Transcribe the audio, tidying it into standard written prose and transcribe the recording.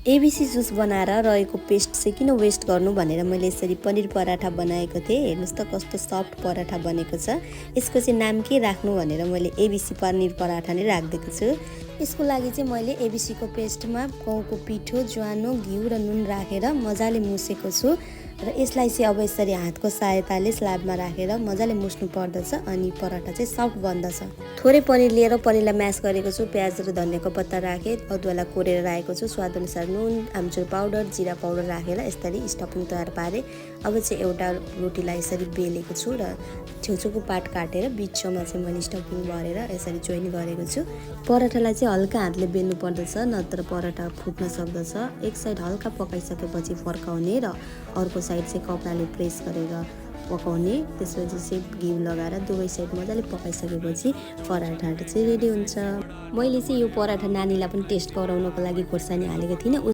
ABC juice बनाएर रहेको paste चाहिँ किन वेस्ट गर्नु भनेर मैले यसरी पनिर पराठा बनाएको थिएँ। हेर्नुहोस् त कस्तो सफ्ट पराठा बनेको छ। यसको चाहिँ नाम के राख्नु भनेर मैले एबिसी पनिर पराठा नै राखिदिएको छु। यसको लागि चाहिँ मैले एबिसीको पेस्टमा गहुँको पिठो, ज्वानो, घिउ र नुन राखेर मजाले मुसेको छु र यसलाई चाहिँ अब यसरी हातको सहायताले स्ल्याबमा राखेर मजाले मुस्नु पर्दछ अनि पराठा चाहिँ सफ्ट बन्दछ। थोरै पनिर लिएर पनिरलाई म्यास गरेको छु, प्याज र धनियाको पत्ता राखेँ, अदुवालाई कोरेर राखेको छु, स्वादअनुसार नुन, आमचुर पाउडर, जिरा पाउडर राखेर यसरी स्टफिङ तयार पारेँ। अब चाहिँ एउटा रोटीलाई यसरी बेलेको छु र छेउछेउको पार्ट काटेर बिचमा चाहिँ मैले स्टफिङ भरेर यसरी जोइन गरेको छु। पराठालाई चाहिँ हल्का हातले बेल्नु पर्दछ, नत्र पराठा फुट्न सक्दछ। एक साइड हल्का पकाइसकेपछि फर्काउने र अर्को साइड चाहिँ कपडाले प्रेस गरेर पकाउने। त्यसपछि चाहिँ घिउ लगाएर दुवै साइड मजाले पकाइसकेपछि पराठा चाहिँ रेडी हुन्छ। मैले चाहिँ यो पराठा नानीलाई पनि टेस्ट गराउनको लागि खोर्सानी हालेको थिइनँ।